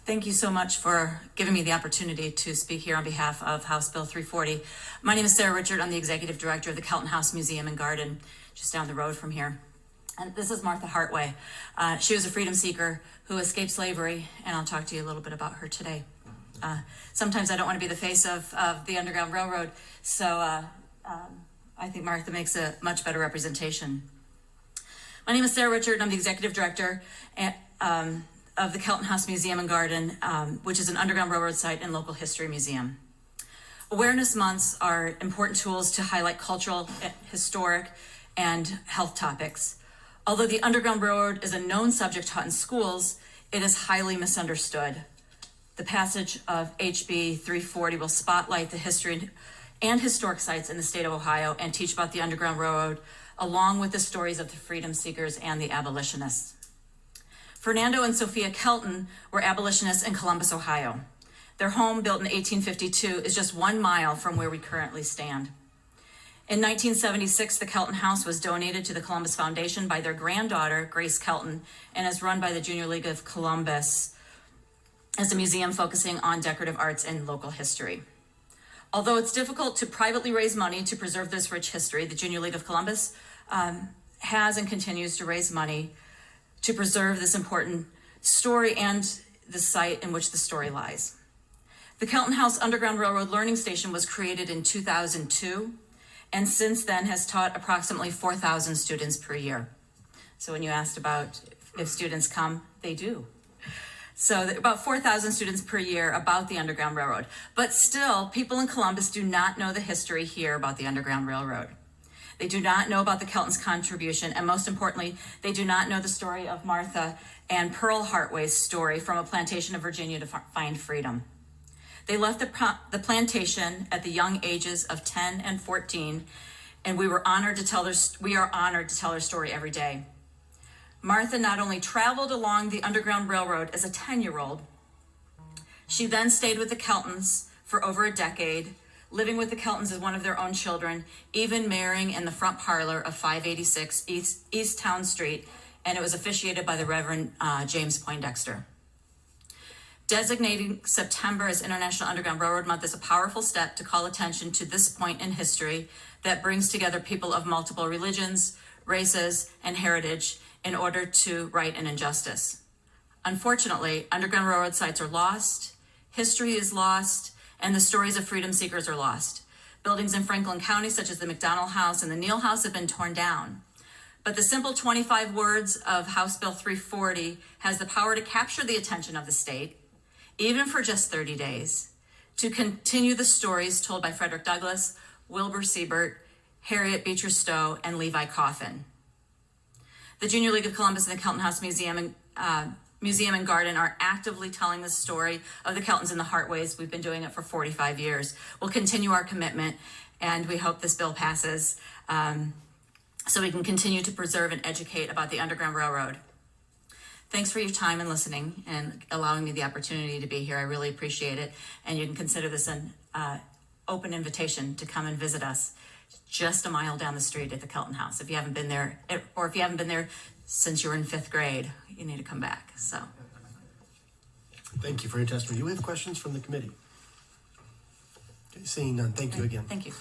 Thank you so much for giving me the opportunity to speak here on behalf of House Bill 340. My name is Sarah Richard. I'm the Executive Director of the Kelton House Museum and Garden, just down the road from here. And this is Martha Hartway. She was a freedom seeker who escaped slavery, and I'll talk to you a little bit about her today. Sometimes I don't want to be the face of the Underground Railroad, so I think Martha makes a much better representation. My name is Sarah Richard, and I'm the Executive Director of the Kelton House Museum and Garden, which is an Underground Railroad site and local history museum. Awareness months are important tools to highlight cultural, historic, and health topics. Although the Underground Railroad is a known subject taught in schools, it is highly misunderstood. The passage of HB 340 will spotlight the history and historic sites in the state of Ohio and teach about the Underground Railroad, along with the stories of the freedom seekers and the abolitionists. Fernando and Sophia Kelton were abolitionists in Columbus, Ohio. Their home, built in 1852, is just 1 mile from where we currently stand. In 1976, the Kelton House was donated to the Columbus Foundation by their granddaughter, Grace Kelton, and is run by the Junior League of Columbus as a museum focusing on decorative arts and local history. Although it's difficult to privately raise money to preserve this rich history, the Junior League of Columbus has and continues to raise money to preserve this important story and the site in which the story lies. The Kelton House Underground Railroad Learning Station was created in 2002, and since then has taught approximately 4,000 students per year. So when you asked about if students come, they do. So about 4,000 students per year about the Underground Railroad. But still, people in Columbus do not know the history here about the Underground Railroad. They do not know about the Kelton's contribution, and most importantly, they do not know the story of Martha and Pearl Hartway's story from a plantation of Virginia to find freedom. They left the plantation at the young ages of 10 and 14, and we are honored to tell their story every day. Martha not only traveled along the Underground Railroad as a 10-year-old, she then stayed with the Keltons for over a decade, living with the Keltons as one of their own children, even marrying in the front parlor of 586 East Town Street, and it was officiated by the Reverend James Poindexter. Designating September as International Underground Railroad Month is a powerful step to call attention to this point in history that brings together people of multiple religions, races, and heritage in order to right an injustice. Unfortunately, Underground Railroad sites are lost, history is lost, and the stories of freedom seekers are lost. Buildings in Franklin County, such as the McDonald House and the Neal House, have been torn down. But the simple 25 words of House Bill 340 has the power to capture the attention of the state, even for just 30 days, to continue the stories told by Frederick Douglass, Wilbur Siebert, Harriet Beecher Stowe, and Levi Coffin. The Junior League of Columbus and the Kelton House Museum and Garden are actively telling the story of the Keltons and the Hartways. We've been doing it for 45 years. We'll continue our commitment, and we hope this bill passes so we can continue to preserve and educate about the Underground Railroad. Thanks for your time and listening and allowing me the opportunity to be here. I really appreciate it. And you can consider this an open invitation to come and visit us just a mile down the street at the Kelton House. If you haven't been there, or if you haven't been there since you were in 5th grade, you need to come back. So, thank you for your testimony. Do we have questions from the committee? Okay, seeing none, thank you again. Thank you.